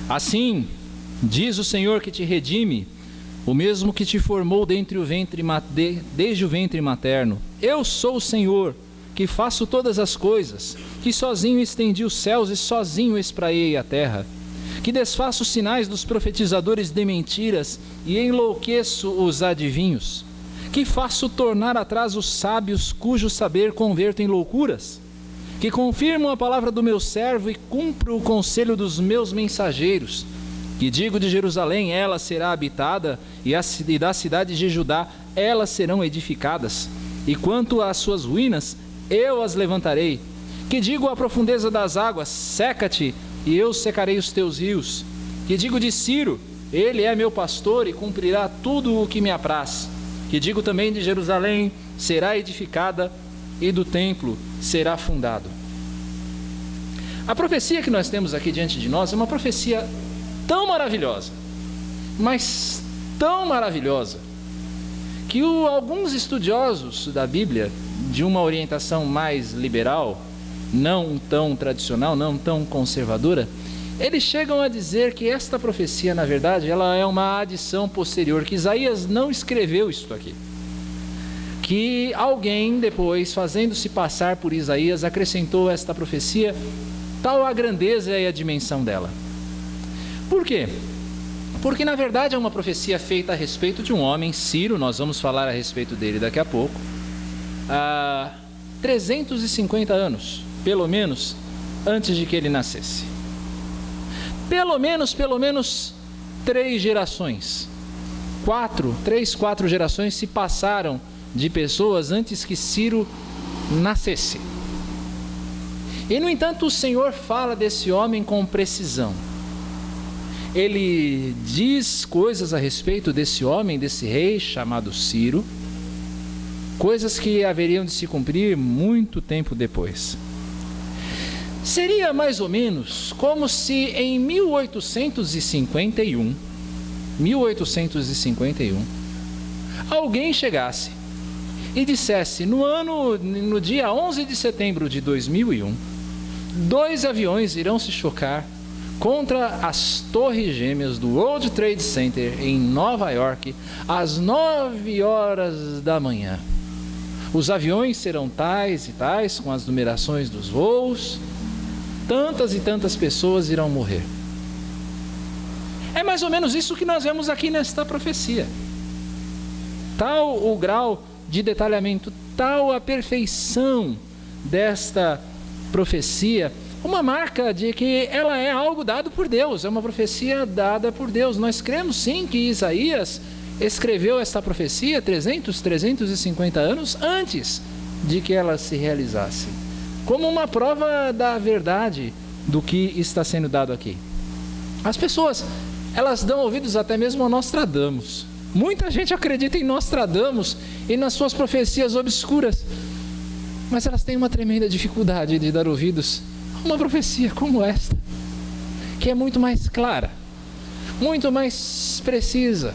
Assim, diz o Senhor que te redime, o mesmo que te formou desde o ventre materno. Eu sou o Senhor, que faço todas as coisas, que sozinho estendi os céus e sozinho espraiei a terra, que desfaço os sinais dos profetizadores de mentiras e enlouqueço os adivinhos, que faço tornar atrás os sábios cujo saber converto em loucuras, que confirmo a palavra do meu servo e cumpro o conselho dos meus mensageiros, que digo de Jerusalém, ela será habitada, e da cidade de Judá, elas serão edificadas, e quanto às suas ruínas, eu as levantarei, que digo à profundeza das águas, seca-te, e eu secarei os teus rios, que digo de Ciro, ele é meu pastor e cumprirá tudo o que me apraz, que digo também de Jerusalém, será edificada, e do templo será fundado. A profecia que nós temos aqui diante de nós é uma profecia tão maravilhosa, mas tão maravilhosa, que alguns estudiosos da Bíblia, de uma orientação mais liberal, não tão tradicional, não tão conservadora, eles chegam a dizer que esta profecia, na verdade, ela é uma adição posterior, que Isaías não escreveu isto aqui, que alguém depois, fazendo-se passar por Isaías, acrescentou esta profecia, tal a grandeza e a dimensão dela. Por quê? Porque na verdade é uma profecia feita a respeito de um homem, Ciro, nós vamos falar a respeito dele daqui a pouco, há 350 anos, pelo menos, antes de que ele nascesse. Pelo menos 3 gerações, 4 gerações se passaram de pessoas antes que Ciro nascesse. E no entanto o Senhor fala desse homem com precisão. Ele diz coisas a respeito desse homem, desse rei chamado Ciro, coisas que haveriam de se cumprir muito tempo depois. Seria mais ou menos como se em 1851, alguém chegasse e dissesse, no dia 11 de setembro de 2001, 2 aviões irão se chocar contra as torres gêmeas do World Trade Center em Nova York, às 9 horas da manhã. Os aviões serão tais e tais, com as numerações dos voos, tantas e tantas pessoas irão morrer. É mais ou menos isso que nós vemos aqui nesta profecia. Tal o grau de detalhamento, tal a perfeição desta profecia, uma marca de que ela é algo dado por Deus, é uma profecia dada por Deus. Nós cremos sim que Isaías escreveu esta profecia 350 anos antes de que ela se realizasse, como uma prova da verdade do que está sendo dado aqui. As pessoas, elas dão ouvidos até mesmo a Nostradamus. Muita gente acredita em Nostradamus e nas suas profecias obscuras, mas elas têm uma tremenda dificuldade de dar ouvidos a uma profecia como esta, que é muito mais clara, muito mais precisa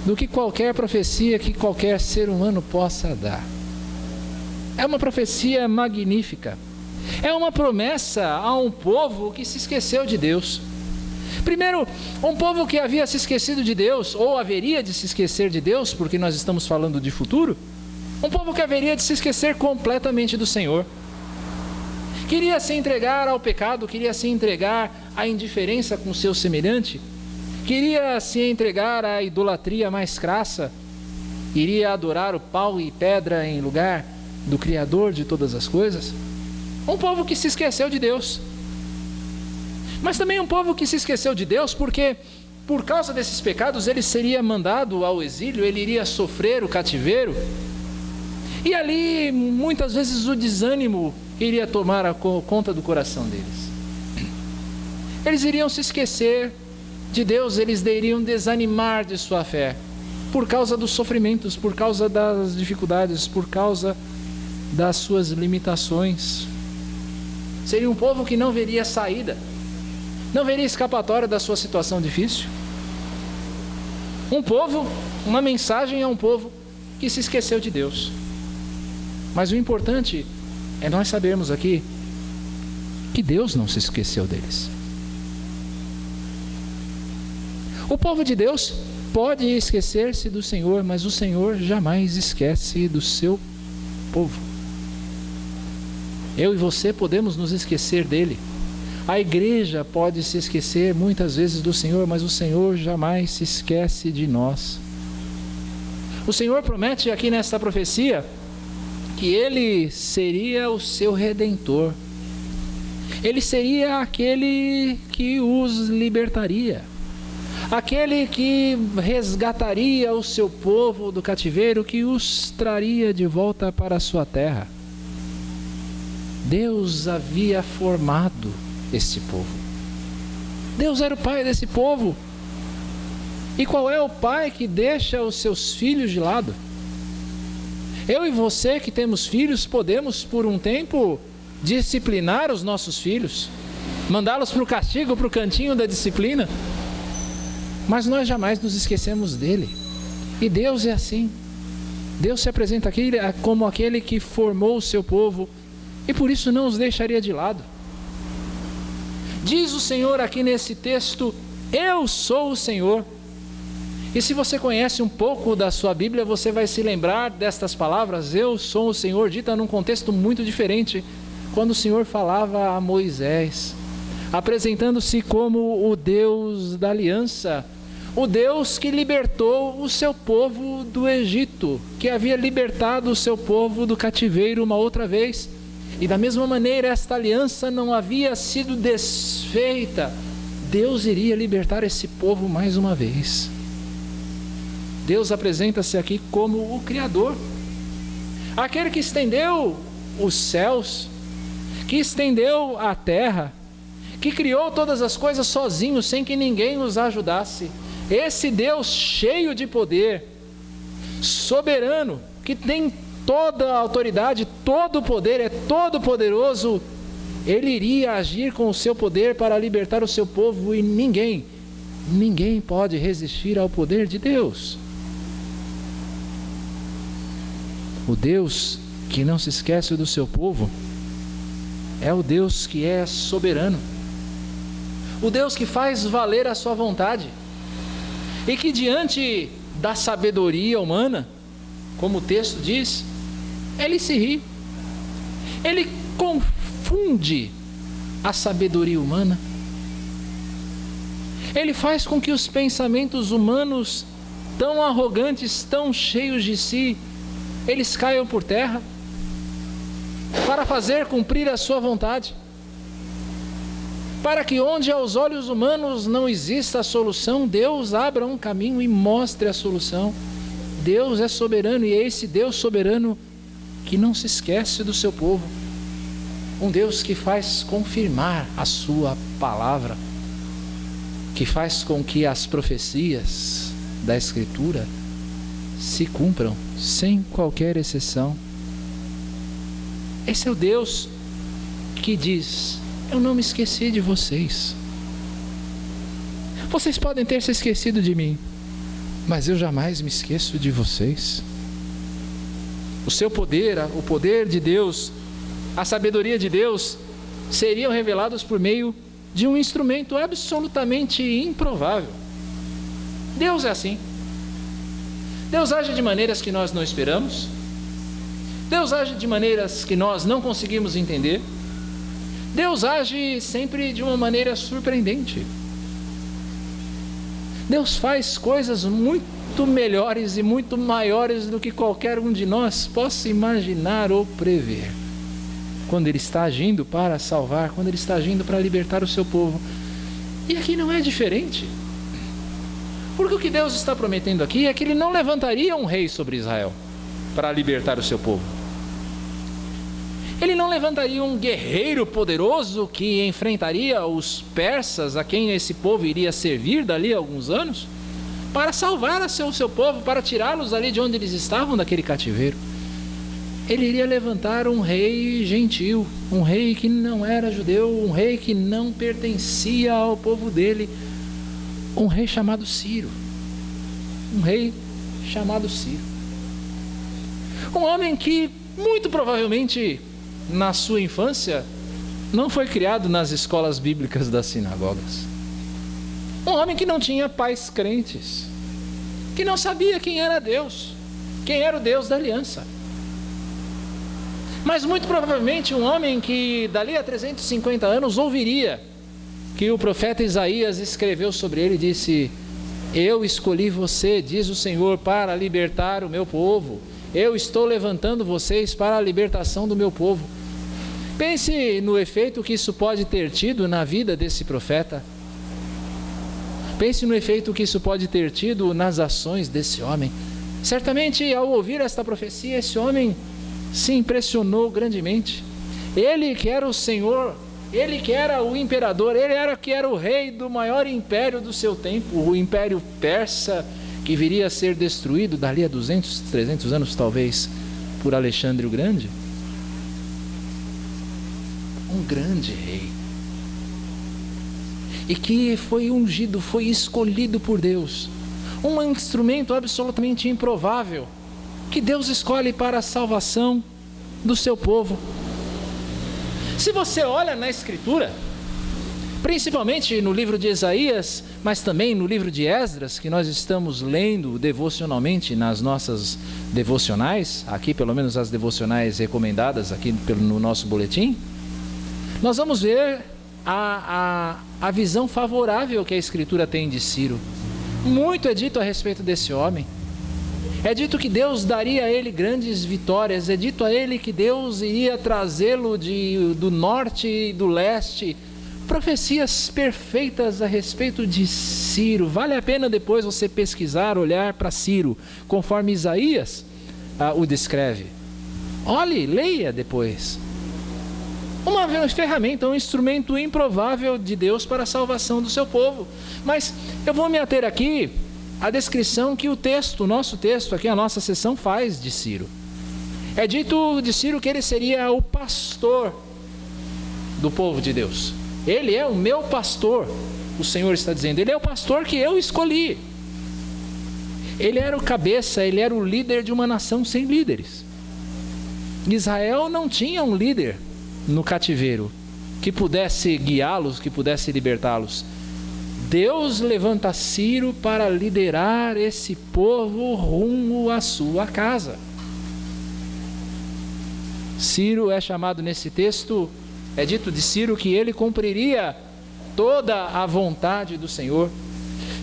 do que qualquer profecia que qualquer ser humano possa dar. É uma profecia magnífica, é uma promessa a um povo que se esqueceu de Deus. Primeiro, um povo que havia se esquecido de Deus, ou haveria de se esquecer de Deus, porque nós estamos falando de futuro. Um povo que haveria de se esquecer completamente do Senhor. Queria se entregar ao pecado, queria se entregar à indiferença com o seu semelhante, queria se entregar à idolatria mais crassa, iria adorar o pau e pedra em lugar do Criador de todas as coisas. Um povo que se esqueceu de Deus. Mas também um povo que se esqueceu de Deus porque, por causa desses pecados, ele seria mandado ao exílio, ele iria sofrer o cativeiro. E ali, muitas vezes, o desânimo iria tomar a conta do coração deles. Eles iriam se esquecer de Deus, eles iriam desanimar de sua fé, por causa dos sofrimentos, por causa das dificuldades, por causa das suas limitações. Seria um povo que não veria saída, não veria escapatória da sua situação difícil. Um povo, uma mensagem a um povo que se esqueceu de Deus. Mas o importante é nós sabermos aqui que Deus não se esqueceu deles. O povo de Deus pode esquecer-se do Senhor, mas o Senhor jamais esquece do seu povo. Eu e você podemos nos esquecer dele. A igreja pode se esquecer muitas vezes do Senhor, mas o Senhor jamais se esquece de nós. O Senhor promete aqui nesta profecia que Ele seria o seu Redentor. Ele seria aquele que os libertaria, aquele que resgataria o seu povo do cativeiro, que os traria de volta para a sua terra. Deus havia formado esse povo. Deus era o pai desse povo. E qual é o pai que deixa os seus filhos de lado? Eu e você que temos filhos, podemos por um tempo disciplinar os nossos filhos, mandá-los para o castigo, para o cantinho da disciplina, mas nós jamais nos esquecemos dele. E Deus é assim. Deus se apresenta aqui como aquele que formou o seu povo e por isso não os deixaria de lado. Diz o Senhor aqui nesse texto: eu sou o Senhor. E se você conhece um pouco da sua Bíblia, você vai se lembrar destas palavras, eu sou o Senhor, dita num contexto muito diferente, quando o Senhor falava a Moisés, apresentando-se como o Deus da aliança, o Deus que libertou o seu povo do Egito, que havia libertado o seu povo do cativeiro uma outra vez. E da mesma maneira, esta aliança não havia sido desfeita. Deus iria libertar esse povo mais uma vez. Deus apresenta-se aqui como o Criador, aquele que estendeu os céus, que estendeu a terra, que criou todas as coisas sozinho, sem que ninguém os ajudasse. Esse Deus cheio de poder, soberano, que tem toda a autoridade, todo o poder, é todo poderoso, ele iria agir com o seu poder para libertar o seu povo, e ninguém pode resistir ao poder de Deus. O Deus que não se esquece do seu povo é o Deus que é soberano, o Deus que faz valer a sua vontade e que diante da sabedoria humana, como o texto diz, ele se ri, ele confunde a sabedoria humana, ele faz com que os pensamentos humanos tão arrogantes, tão cheios de si, eles caiam por terra para fazer cumprir a sua vontade, para que onde aos olhos humanos não exista a solução, Deus abra um caminho e mostre a solução. Deus é soberano, e é esse Deus soberano que não se esquece do seu povo, um Deus que faz confirmar a sua palavra, que faz com que as profecias da Escritura se cumpram sem qualquer exceção. Esse é o Deus que diz: eu não me esqueci de vocês. Vocês podem ter se esquecido de mim, mas eu jamais me esqueço de vocês. O seu poder, o poder de Deus, a sabedoria de Deus seriam revelados por meio de um instrumento absolutamente improvável. Deus é assim. Deus age de maneiras que nós não esperamos. Deus age de maneiras que nós não conseguimos entender. Deus age sempre de uma maneira surpreendente. Deus faz coisas muito melhores e muito maiores do que qualquer um de nós possa imaginar ou prever, quando Ele está agindo para salvar, quando Ele está agindo para libertar o seu povo. E aqui não é diferente. Porque o que Deus está prometendo aqui é que Ele não levantaria um rei sobre Israel para libertar o seu povo. Ele não levantaria um guerreiro poderoso que enfrentaria os persas, a quem esse povo iria servir dali a alguns anos, para salvar o seu povo, para tirá-los ali de onde eles estavam, daquele cativeiro. Ele iria levantar um rei gentil, um rei que não era judeu, um rei que não pertencia ao povo dele, um rei chamado Ciro. Um rei chamado Ciro. Um homem que, muito provavelmente, na sua infância, não foi criado nas escolas bíblicas das sinagogas. Um homem que não tinha pais crentes, que não sabia quem era Deus, quem era o Deus da aliança. Mas muito provavelmente um homem que dali a 350 anos ouviria que o profeta Isaías escreveu sobre ele e disse: eu escolhi você, diz o Senhor, para libertar o meu povo. Eu estou levantando vocês para a libertação do meu povo. Pense no efeito que isso pode ter tido na vida desse profeta. Pense no efeito que isso pode ter tido nas ações desse homem. Certamente, ao ouvir esta profecia, esse homem se impressionou grandemente. Ele que era o Senhor, ele que era o imperador, ele que era o rei do maior império do seu tempo, o Império Persa, que viria a ser destruído dali a 200, 300 anos talvez, por Alexandre o Grande. Um grande rei. E que foi ungido, foi escolhido por Deus. Um instrumento absolutamente improvável, que Deus escolhe para a salvação do seu povo. Se você olha na Escritura, principalmente no livro de Isaías, mas também no livro de Esdras, que nós estamos lendo devocionalmente nas nossas devocionais, aqui pelo menos as devocionais recomendadas aqui no nosso boletim, nós vamos ver a visão favorável que a Escritura tem de Ciro. Muito é dito a respeito desse homem. É dito que Deus daria a ele grandes vitórias. É dito a ele que Deus iria trazê-lo do norte e do leste. Profecias perfeitas a respeito de Ciro. Vale a pena depois você pesquisar, olhar para Ciro, conforme Isaías o descreve. Olhe, leia depois. Uma ferramenta, um instrumento improvável de Deus para a salvação do seu povo. Mas eu vou me ater aqui à descrição que o nosso texto aqui, a nossa sessão faz de Ciro. É dito de Ciro que ele seria o pastor do povo de Deus. Ele é o meu pastor, o Senhor está dizendo. Ele é o pastor que eu escolhi. Ele era o cabeça, ele era o líder de uma nação sem líderes. Israel não tinha um líder no cativeiro que pudesse guiá-los, que pudesse libertá-los. Deus levanta Ciro para liderar esse povo rumo à sua casa. Ciro é chamado nesse texto, é dito de Ciro que ele cumpriria toda a vontade do Senhor.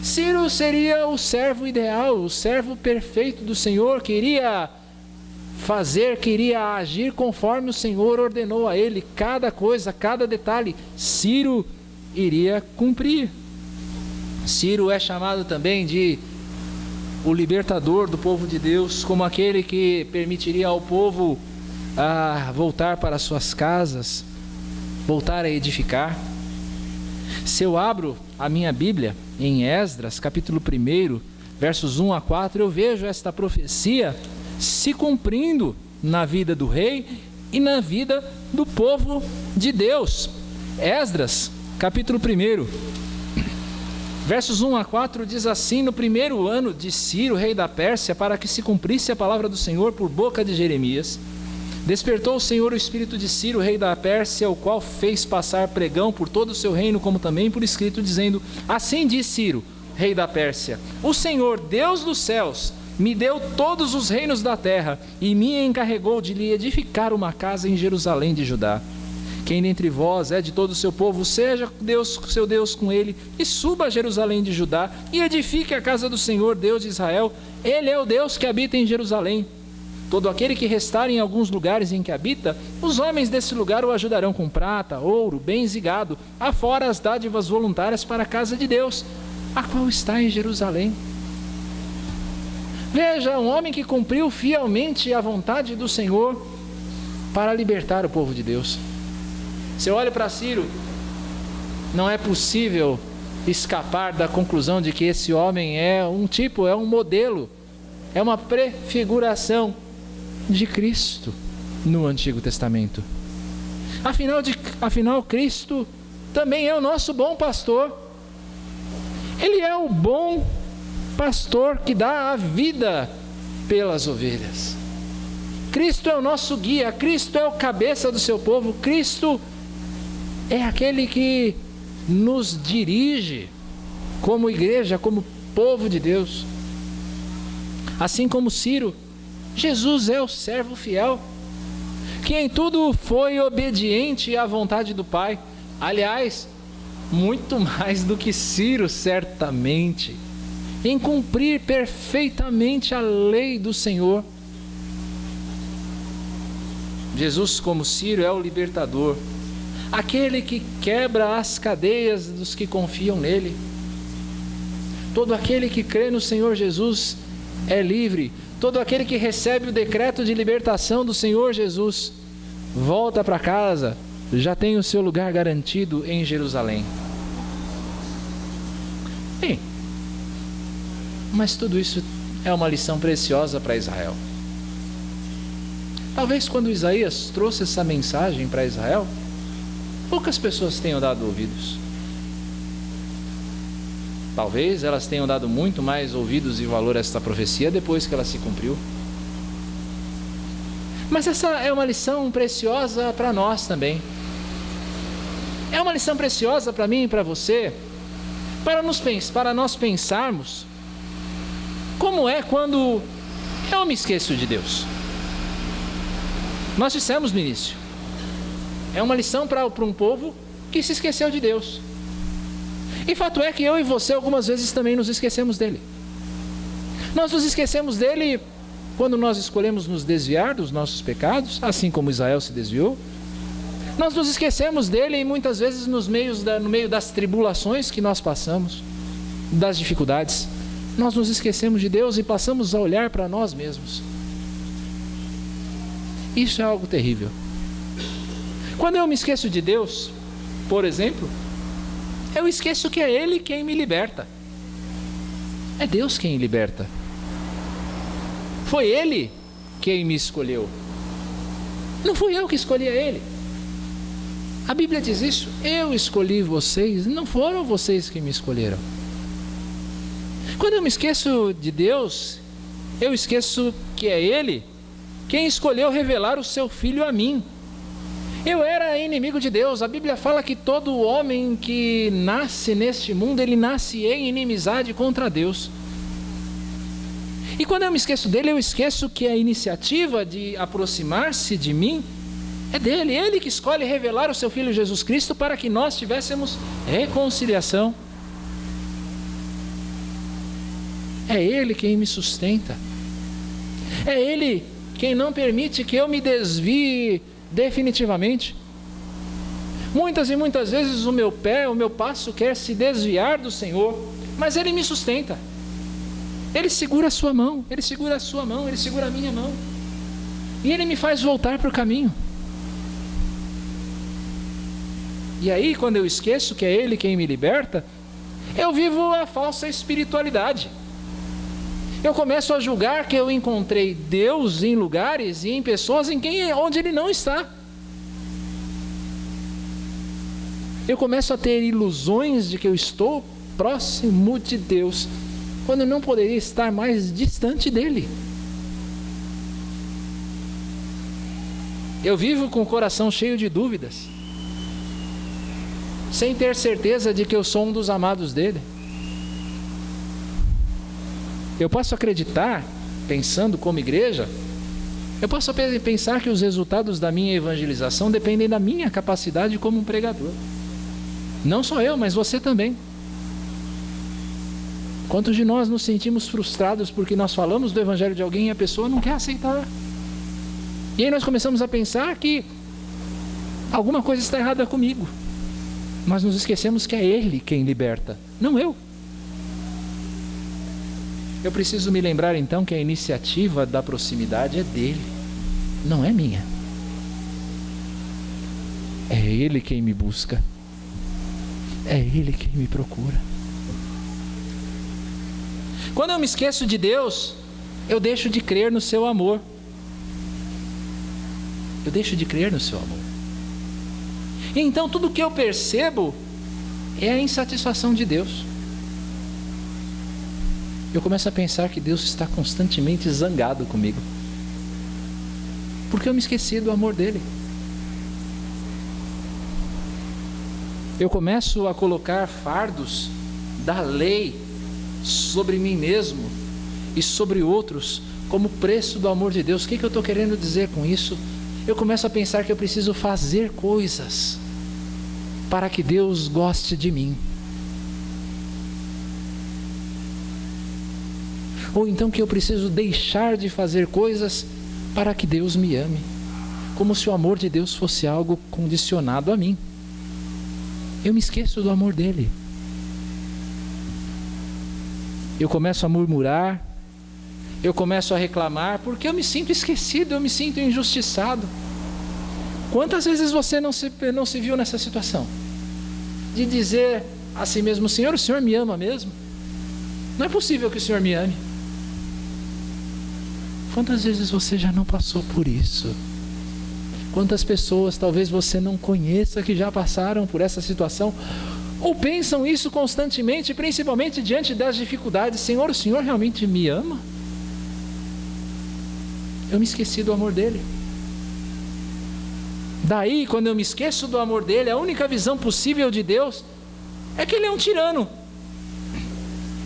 Ciro seria o servo ideal, o servo perfeito do Senhor, que iria agir conforme o Senhor ordenou a ele. Cada coisa, cada detalhe, Ciro iria cumprir. Ciro é chamado também de o libertador do povo de Deus, como aquele que permitiria ao povo voltar para suas casas, voltar a edificar. Se eu abro a minha Bíblia em Esdras, capítulo 1, versos 1 a 4, eu vejo esta profecia se cumprindo na vida do rei e na vida do povo de Deus. Esdras, capítulo 1, versos 1 a 4 diz assim: no primeiro ano de Ciro, rei da Pérsia, para que se cumprisse a palavra do Senhor por boca de Jeremias, despertou o Senhor o espírito de Ciro, rei da Pérsia, o qual fez passar pregão por todo o seu reino, como também por escrito, dizendo: assim diz Ciro, rei da Pérsia: o Senhor, Deus dos céus, me deu todos os reinos da terra e me encarregou de lhe edificar uma casa em Jerusalém de Judá. Quem dentre vós é de todo o seu povo, seja Deus, seu Deus com ele, e suba a Jerusalém de Judá e edifique a casa do Senhor, Deus de Israel. Ele é o Deus que habita em Jerusalém. Todo aquele que restar em alguns lugares em que habita, os homens desse lugar o ajudarão com prata, ouro, bens e gado, afora as dádivas voluntárias para a casa de Deus, a qual está em Jerusalém. Veja, um homem que cumpriu fielmente a vontade do Senhor para libertar o povo de Deus. Se eu olho para Ciro, não é possível escapar da conclusão de que esse homem é um modelo, é uma prefiguração de Cristo no Antigo Testamento. Afinal, Cristo também é o nosso bom pastor. Ele é o bom pastor que dá a vida pelas ovelhas. Cristo é o nosso guia, Cristo é o cabeça do seu povo, Cristo é aquele que nos dirige como igreja, como povo de Deus. Assim como Ciro, Jesus é o servo fiel, que em tudo foi obediente à vontade do Pai. Aliás, muito mais do que Ciro, certamente, em cumprir perfeitamente a lei do Senhor. Jesus, como Ciro, é o libertador, aquele que quebra as cadeias dos que confiam nele. Todo aquele que crê no Senhor Jesus é livre. Todo aquele que recebe o decreto de libertação do Senhor Jesus volta para casa, já tem o seu lugar garantido em Jerusalém. Bem, mas tudo isso é uma lição preciosa para Israel. Talvez quando Isaías trouxe essa mensagem para Israel, poucas pessoas tenham dado ouvidos. Talvez elas tenham dado muito mais ouvidos e valor a esta profecia depois que ela se cumpriu. Mas essa é uma lição preciosa para nós também. É uma lição preciosa para mim e para você, para nós pensarmos como é quando eu me esqueço de Deus. Nós dissemos no início, é uma lição para um povo que se esqueceu de Deus. E fato é que eu e você algumas vezes também nos esquecemos dele. Nós nos esquecemos dele quando nós escolhemos nos desviar dos nossos pecados, assim como Israel se desviou. Nós nos esquecemos dele muitas vezes no meio das tribulações que nós passamos, das dificuldades. Nós nos esquecemos de Deus e passamos a olhar para nós mesmos. Isso é algo terrível. Quando eu me esqueço de Deus, por exemplo, eu esqueço que é Ele quem me liberta. É Deus quem liberta. Foi Ele quem me escolheu. Não fui eu que escolhi a Ele. A Bíblia diz isso. Eu escolhi vocês, não foram vocês que me escolheram. Quando eu me esqueço de Deus, eu esqueço que é Ele quem escolheu revelar o seu Filho a mim. Eu era inimigo de Deus. A Bíblia fala que todo homem que nasce neste mundo, ele nasce em inimizade contra Deus. E quando eu me esqueço dele, eu esqueço que a iniciativa de aproximar-se de mim é dele. Ele que escolhe revelar o seu Filho Jesus Cristo para que nós tivéssemos reconciliação. É Ele quem me sustenta. É Ele quem não permite que eu me desvie definitivamente. Muitas e muitas vezes o meu passo quer se desviar do Senhor, mas Ele me sustenta. Ele segura a sua mão, Ele segura a sua mão, Ele segura a minha mão. E Ele me faz voltar para o caminho. E aí, quando eu esqueço que é Ele quem me liberta, eu vivo a falsa espiritualidade. Eu começo a julgar que eu encontrei Deus em lugares e em pessoas onde Ele não está. Eu começo a ter ilusões de que eu estou próximo de Deus, quando eu não poderia estar mais distante dEle. Eu vivo com o coração cheio de dúvidas, sem ter certeza de que eu sou um dos amados dEle. Eu posso acreditar, pensando como igreja, eu posso pensar que os resultados da minha evangelização dependem da minha capacidade como um pregador. Não só eu, mas você também. Quantos de nós nos sentimos frustrados porque nós falamos do evangelho de alguém e a pessoa não quer aceitar? E aí nós começamos a pensar que alguma coisa está errada comigo. Mas nos esquecemos que é Ele quem liberta, não eu. Eu preciso me lembrar então que a iniciativa da proximidade é dele, não é minha. É Ele quem me busca. É Ele quem me procura. Quando eu me esqueço de Deus, eu deixo de crer no seu amor. Eu deixo de crer no seu amor. E então tudo que eu percebo é a insatisfação de Deus. Eu começo a pensar que Deus está constantemente zangado comigo, porque eu me esqueci do amor dele. Eu começo a colocar fardos da lei sobre mim mesmo e sobre outros como preço do amor de Deus. O que eu estou querendo dizer com isso? Eu começo a pensar que eu preciso fazer coisas para que Deus goste de mim. Ou então que eu preciso deixar de fazer coisas para que Deus me ame. Como se o amor de Deus fosse algo condicionado a mim. Eu me esqueço do amor dele. Eu começo a murmurar, eu começo a reclamar, porque eu me sinto esquecido, eu me sinto injustiçado. Quantas vezes você não se viu nessa situação? De dizer a si mesmo: Senhor, o Senhor me ama mesmo? Não é possível que o Senhor me ame. Quantas vezes você já não passou por isso? Quantas pessoas talvez você não conheça que já passaram por essa situação, ou pensam isso constantemente, principalmente diante das dificuldades: Senhor, o Senhor realmente me ama? Eu me esqueci do amor dele. Daí, quando eu me esqueço do amor dele, a única visão possível de Deus é que ele é um tirano.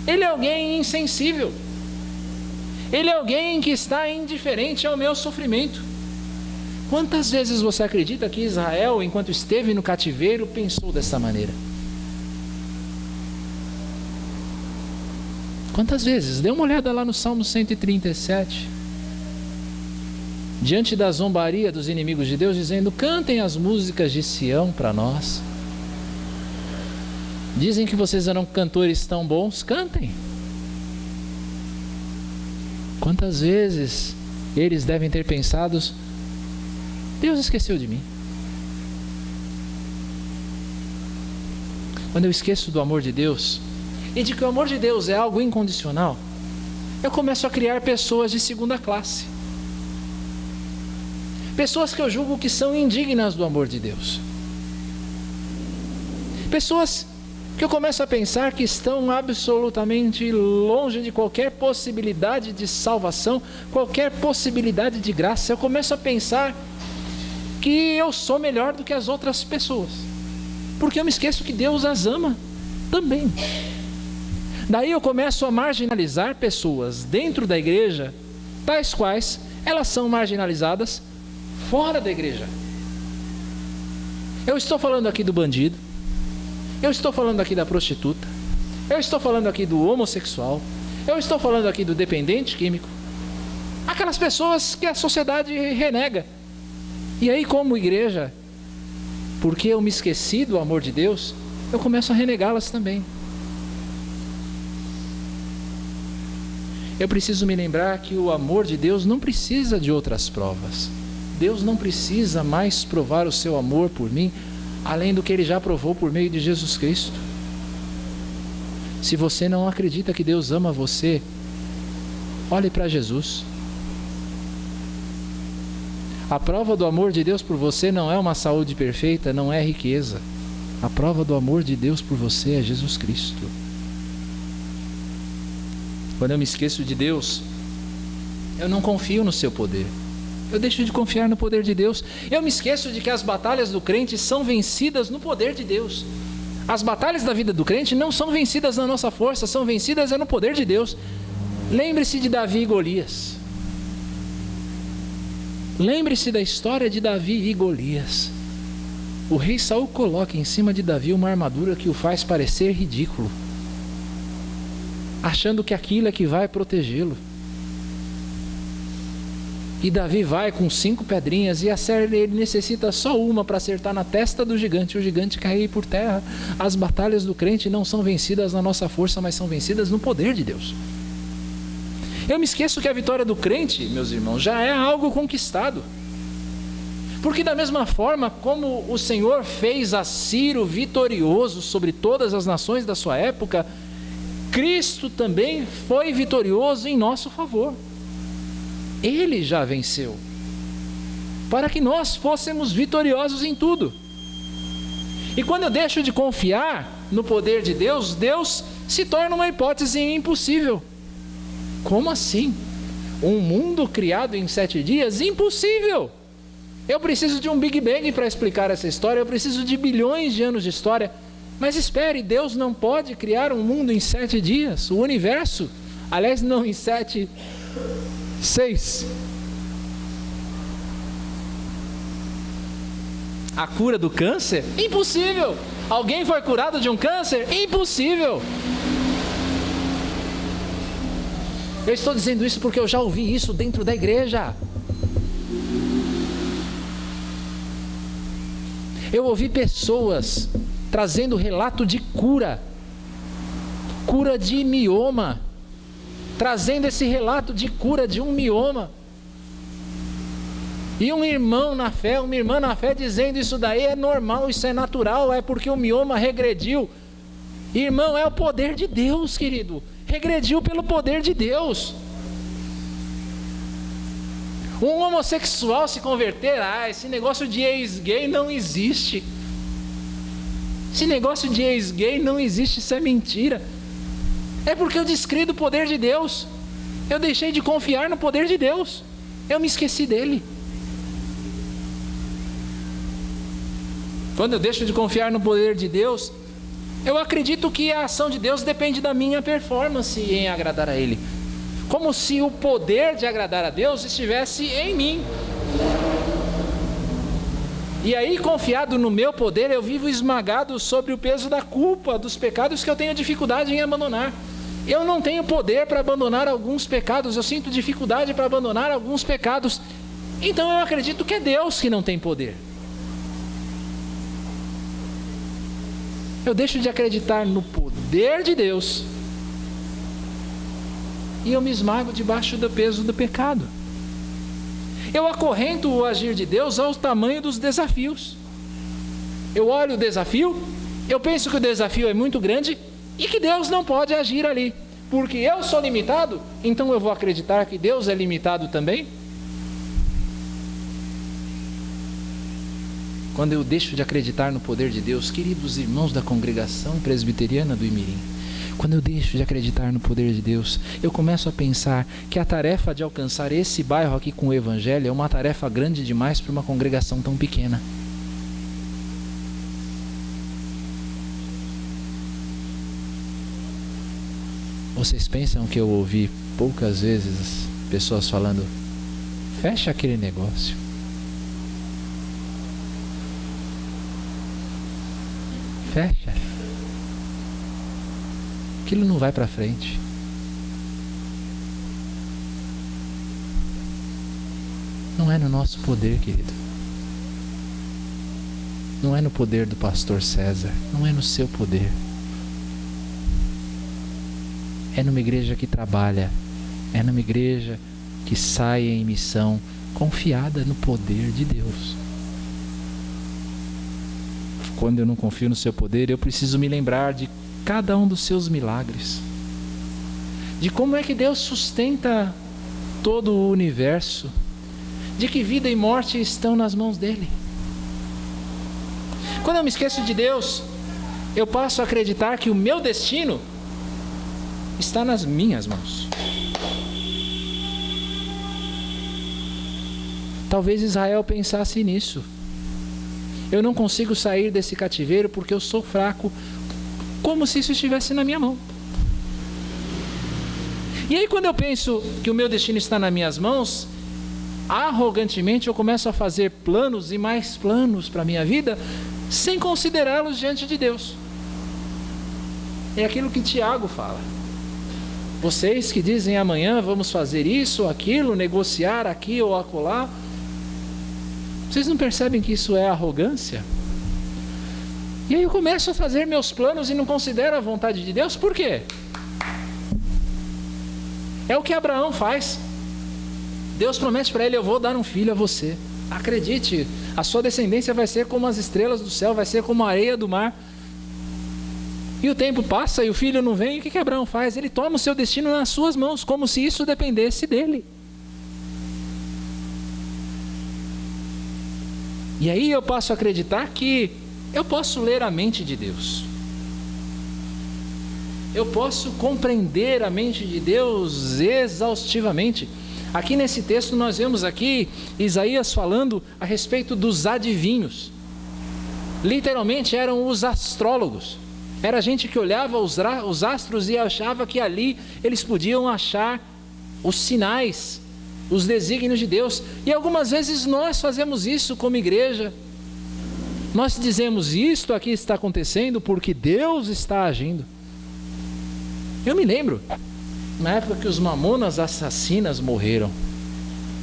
Ele é alguém insensível. Ele é alguém que está indiferente ao meu sofrimento. Quantas vezes você acredita que Israel, enquanto esteve no cativeiro, pensou dessa maneira? Quantas vezes? Dê uma olhada lá no Salmo 137. Diante da zombaria dos inimigos de Deus, dizendo: cantem as músicas de Sião para nós. Dizem que vocês eram cantores tão bons, cantem. Quantas vezes eles devem ter pensado: Deus esqueceu de mim. Quando eu esqueço do amor de Deus, e de que o amor de Deus é algo incondicional, eu começo a criar pessoas de segunda classe. Pessoas que eu julgo que são indignas do amor de Deus. Pessoas que eu começo a pensar que estão absolutamente longe de qualquer possibilidade de salvação, qualquer possibilidade de graça. Eu começo a pensar que eu sou melhor do que as outras pessoas, porque eu me esqueço que Deus as ama também. Daí eu começo a marginalizar pessoas dentro da igreja, tais quais elas são marginalizadas fora da igreja. Eu estou falando aqui do bandido, eu estou falando aqui da prostituta, eu estou falando aqui do homossexual, eu estou falando aqui do dependente químico, aquelas pessoas que a sociedade renega. E aí, como igreja, porque eu me esqueci do amor de Deus, eu começo a renegá-las também. Eu preciso me lembrar que o amor de Deus não precisa de outras provas. Deus não precisa mais provar o seu amor por mim, além do que Ele já provou por meio de Jesus Cristo. Se você não acredita que Deus ama você, olhe para Jesus. A prova do amor de Deus por você não é uma saúde perfeita, não é riqueza. A prova do amor de Deus por você é Jesus Cristo. Quando eu me esqueço de Deus, eu não confio no seu poder. Eu deixo de confiar no poder de Deus. Eu me esqueço de que as batalhas do crente são vencidas no poder de Deus. As batalhas da vida do crente não são vencidas na nossa força, são vencidas no poder de Deus. Lembre-se de Davi e Golias. Lembre-se da história de Davi e Golias. O rei Saul coloca em cima de Davi uma armadura que o faz parecer ridículo, achando que aquilo é que vai protegê-lo. E Davi vai com 5 pedrinhas e ele necessita só uma para acertar na testa do gigante, o gigante cair por terra. As batalhas do crente não são vencidas na nossa força, mas são vencidas no poder de Deus. Eu me esqueço que a vitória do crente, meus irmãos, já é algo conquistado. Porque da mesma forma como o Senhor fez a Ciro vitorioso sobre todas as nações da sua época, Cristo também foi vitorioso em nosso favor. Ele já venceu, para que nós fôssemos vitoriosos em tudo. E quando eu deixo de confiar no poder de Deus, Deus se torna uma hipótese impossível. Como assim? Um mundo criado em 7 dias? Impossível! Eu preciso de um Big Bang para explicar essa história, eu preciso de bilhões de anos de história. Mas espere, Deus não pode criar um mundo em 7 dias, o universo, aliás, não em 7, 6. A cura do câncer? Impossível. Alguém foi curado de um câncer? Impossível. Eu estou dizendo isso porque eu já ouvi isso dentro da igreja. Eu ouvi pessoas trazendo relato de cura de mioma, trazendo esse relato de cura de um mioma. E um irmão na fé, uma irmã na fé dizendo isso daí é normal, isso é natural, é porque o mioma regrediu. Irmão, é o poder de Deus, querido. Regrediu pelo poder de Deus. Um homossexual se converter, esse negócio de ex-gay não existe. Esse negócio de ex-gay não existe, isso é mentira. É porque eu descreio do poder de Deus. Eu deixei de confiar no poder de Deus. Eu me esqueci dele. Quando eu deixo de confiar no poder de Deus, eu acredito que a ação de Deus depende da minha performance em agradar a Ele. Como se o poder de agradar a Deus estivesse em mim. E aí, confiado no meu poder, eu vivo esmagado sobre o peso da culpa, dos pecados que eu tenho dificuldade em abandonar. Eu não tenho poder para abandonar alguns pecados, eu sinto dificuldade para abandonar alguns pecados. Então eu acredito que é Deus que não tem poder. Eu deixo de acreditar no poder de Deus e eu me esmago debaixo do peso do pecado. Eu acorrento o agir de Deus ao tamanho dos desafios. Eu olho o desafio, eu penso que o desafio é muito grande e que Deus não pode agir ali. Porque eu sou limitado, então eu vou acreditar que Deus é limitado também? Quando eu deixo de acreditar no poder de Deus, queridos irmãos da congregação presbiteriana do Imirim, quando eu deixo de acreditar no poder de Deus, eu começo a pensar que a tarefa de alcançar esse bairro aqui com o Evangelho é uma tarefa grande demais para uma congregação tão pequena. Vocês pensam que eu ouvi poucas vezes pessoas falando, fecha aquele negócio. Fecha. Aquilo não vai para frente. Não é no nosso poder, querido. Não é no poder do pastor César. Não é no seu poder. É numa igreja que trabalha. É numa igreja que sai em missão, confiada no poder de Deus. Quando eu não confio no seu poder, eu preciso me lembrar de cada um dos seus milagres. De como é que Deus sustenta todo o universo. De que vida e morte estão nas mãos dele. Quando eu me esqueço de Deus, eu passo a acreditar que o meu destino está nas minhas mãos. Talvez Israel pensasse nisso. Eu não consigo sair desse cativeiro porque eu sou fraco, como se isso estivesse na minha mão. E aí quando eu penso que o meu destino está nas minhas mãos, arrogantemente eu começo a fazer planos e mais planos para a minha vida, sem considerá-los diante de Deus. É aquilo que Tiago fala. Vocês que dizem amanhã vamos fazer isso ou aquilo, negociar aqui ou acolá, vocês não percebem que isso é arrogância? E aí eu começo a fazer meus planos e não considero a vontade de Deus. Por quê? É o que Abraão faz. Deus promete para ele, eu vou dar um filho a você. Acredite, a sua descendência vai ser como as estrelas do céu, vai ser como a areia do mar. E o tempo passa e o filho não vem. E o que Abraão faz? Ele toma o seu destino nas suas mãos, como se isso dependesse dele. E aí eu passo a acreditar que eu posso ler a mente de Deus. Eu posso compreender a mente de Deus exaustivamente. Aqui nesse texto nós vemos aqui Isaías falando a respeito dos adivinhos. Literalmente eram os astrólogos. Era gente que olhava os astros e achava que ali eles podiam achar os sinais, os desígnios de Deus. E algumas vezes nós fazemos isso como igreja. Nós dizemos, isto aqui está acontecendo porque Deus está agindo. Eu me lembro, na época que os Mamonas Assassinas morreram.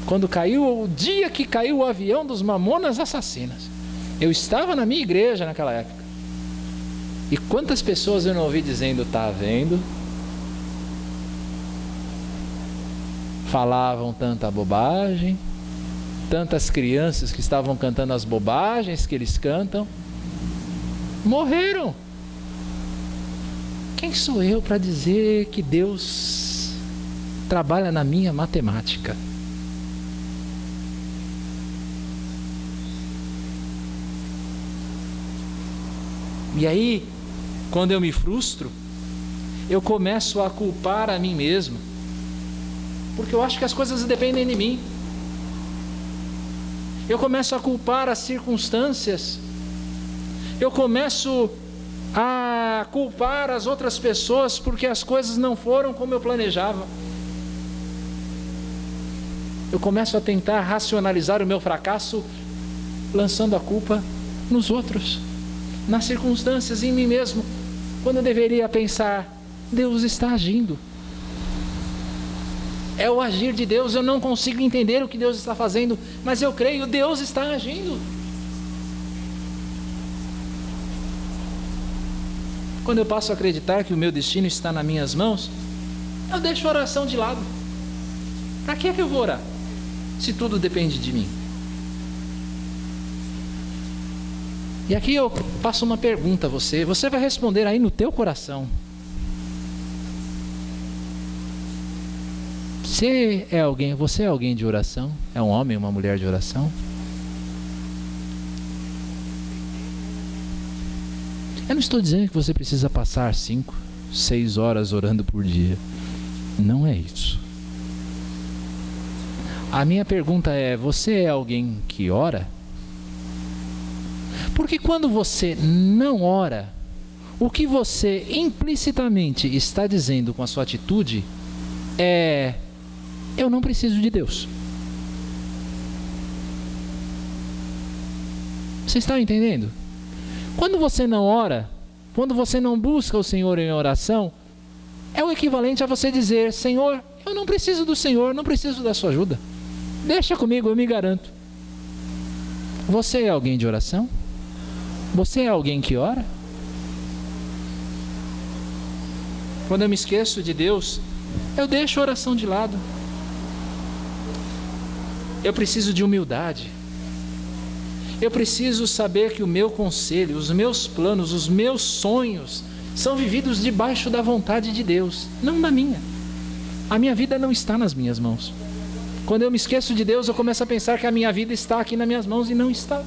Quando caiu, o dia que caiu o avião dos Mamonas Assassinas. Eu estava na minha igreja naquela época. E quantas pessoas eu não ouvi dizendo, tá vendo? Falavam tanta bobagem. Tantas crianças que estavam cantando as bobagens que eles cantam. Morreram. Quem sou eu para dizer que Deus trabalha na minha matemática? E aí, quando eu me frustro, eu começo a culpar a mim mesmo, porque eu acho que as coisas dependem de mim. Eu começo a culpar as circunstâncias, eu começo a culpar as outras pessoas porque as coisas não foram como eu planejava. Eu começo a tentar racionalizar o meu fracasso, lançando a culpa nos outros, nas circunstâncias, em mim mesmo, quando eu deveria pensar, Deus está agindo. É o agir de Deus. Eu não consigo entender o que Deus está fazendo, mas eu creio, Deus está agindo. Quando eu passo a acreditar que o meu destino está nas minhas mãos, eu deixo a oração de lado. Para que eu vou orar, se tudo depende de mim? E aqui eu passo uma pergunta a você. Você vai responder aí no teu coração. Você é alguém de oração? É um homem, uma mulher de oração? Eu não estou dizendo que você precisa passar 5, 6 horas orando por dia. Não é isso. A minha pergunta é, você é alguém que ora? Porque quando você não ora, o que você implicitamente está dizendo com a sua atitude é: eu não preciso de Deus. Você está entendendo? Quando você não ora, quando você não busca o Senhor em oração, é o equivalente a você dizer: Senhor, eu não preciso do Senhor, não preciso da sua ajuda. Deixa comigo, eu me garanto. Você é alguém de oração? Você é alguém que ora? Quando eu me esqueço de Deus, eu deixo a oração de lado. Eu preciso de humildade. Eu preciso saber que o meu conselho, os meus planos, os meus sonhos são vividos debaixo da vontade de Deus, não da minha. A minha vida não está nas minhas mãos. Quando eu me esqueço de Deus, eu começo a pensar que a minha vida está aqui nas minhas mãos e não está.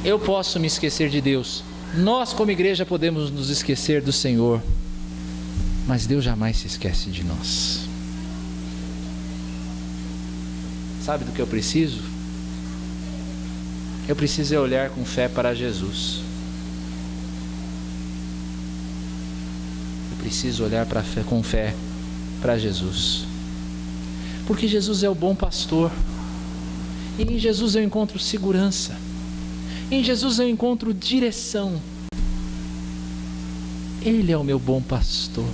Eu posso me esquecer de Deus. Nós, como igreja, podemos nos esquecer do Senhor. Mas Deus jamais se esquece de nós. Sabe do que eu preciso? Eu preciso olhar com fé para Jesus. Eu preciso olhar com fé para Jesus. Porque Jesus é o bom pastor. E em Jesus eu encontro segurança. Em Jesus eu encontro direção. Ele é o meu bom pastor.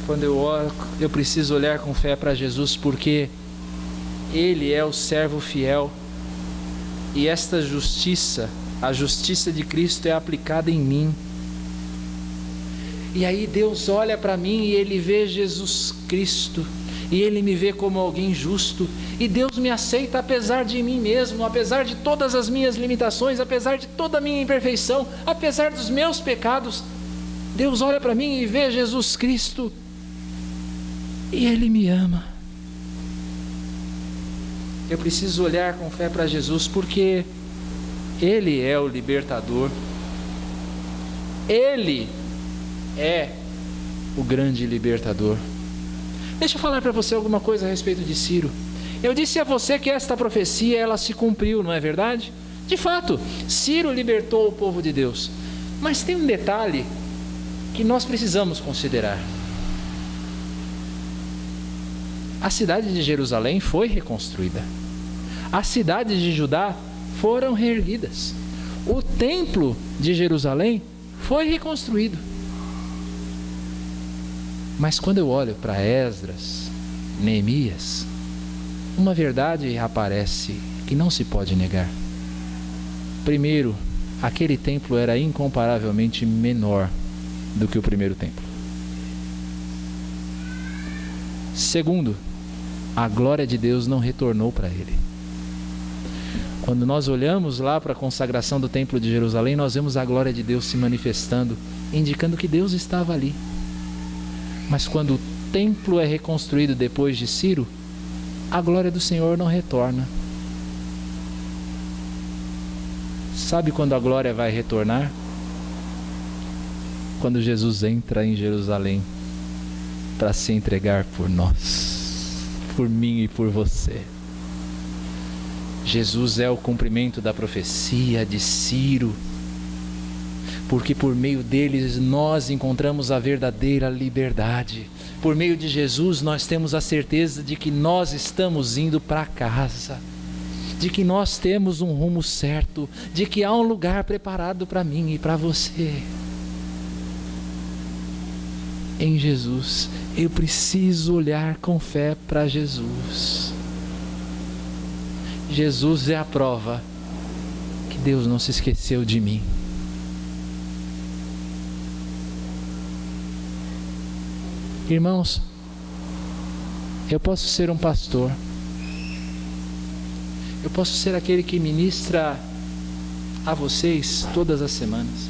Quando eu oro, eu preciso olhar com fé para Jesus, porque Ele é o servo fiel. E esta justiça, a justiça de Cristo é aplicada em mim. E aí Deus olha para mim e Ele vê Jesus Cristo. E Ele me vê como alguém justo. E Deus me aceita apesar de mim mesmo, apesar de todas as minhas limitações, apesar de toda a minha imperfeição, apesar dos meus pecados. Deus olha para mim e vê Jesus Cristo. E Ele me ama. Eu preciso olhar com fé para Jesus, porque Ele é o libertador. Ele é o grande libertador. Deixa eu falar para você alguma coisa a respeito de Ciro. Eu disse a você que esta profecia ela se cumpriu, não é verdade? De fato, Ciro libertou o povo de Deus. Mas tem um detalhe que nós precisamos considerar. A cidade de Jerusalém foi reconstruída. As cidades de Judá foram reerguidas. O templo de Jerusalém foi reconstruído. Mas quando eu olho para Esdras, Neemias, uma verdade aparece que não se pode negar. Primeiro, aquele templo era incomparavelmente menor do que o primeiro templo. Segundo, a glória de Deus não retornou para ele. Quando nós olhamos lá para a consagração do templo de Jerusalém, nós vemos a glória de Deus se manifestando, indicando que Deus estava ali. Mas quando o templo é reconstruído depois de Ciro, a glória do Senhor não retorna. Sabe quando a glória vai retornar? Quando Jesus entra em Jerusalém para se entregar por nós, por mim e por você. Jesus é o cumprimento da profecia de Ciro, porque por meio deles nós encontramos a verdadeira liberdade. Por meio de Jesus nós temos a certeza de que nós estamos indo para casa, de que nós temos um rumo certo, de que há um lugar preparado para mim e para você. Em Jesus, eu preciso olhar com fé para Jesus. Jesus é a prova que Deus não se esqueceu de mim. Irmãos, eu posso ser um pastor, eu posso ser aquele que ministra a vocês todas as semanas,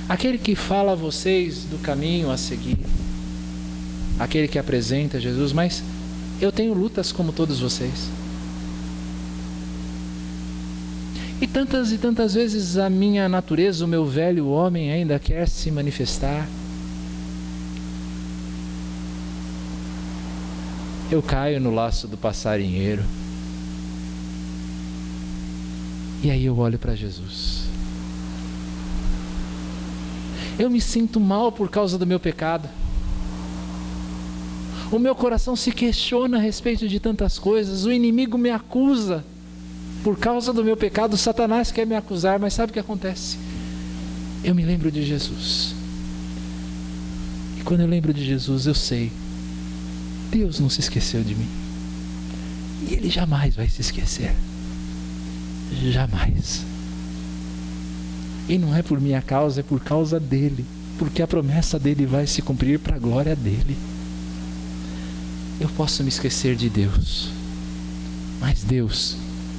aquele que fala a vocês do caminho a seguir, aquele que apresenta Jesus, mas eu tenho lutas como todos vocês. E tantas vezes a minha natureza, o meu velho homem ainda quer se manifestar. Eu caio no laço do passarinheiro. E aí eu olho para Jesus. Eu me sinto mal por causa do meu pecado. O meu coração se questiona a respeito de tantas coisas. O inimigo me acusa. Por causa do meu pecado, Satanás quer me acusar, mas sabe o que acontece? Eu me lembro de Jesus. E quando eu lembro de Jesus, eu sei, Deus não se esqueceu de mim. E Ele jamais vai se esquecer. Jamais. E não é por minha causa, é por causa dEle. Porque a promessa dEle vai se cumprir para a glória dEle. Eu posso me esquecer de Deus, mas Deus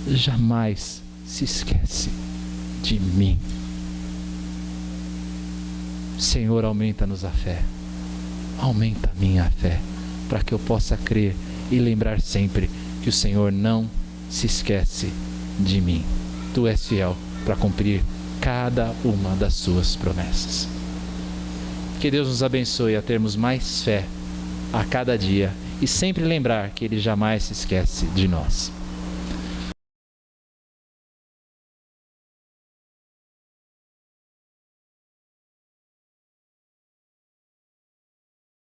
jamais se esquece de mim. Senhor, aumenta-nos a fé, aumenta a minha fé, para que eu possa crer e lembrar sempre que o Senhor não se esquece de mim. Tu és fiel para cumprir cada uma das suas promessas. Que Deus nos abençoe a termos mais fé a cada dia e sempre lembrar que Ele jamais se esquece de nós.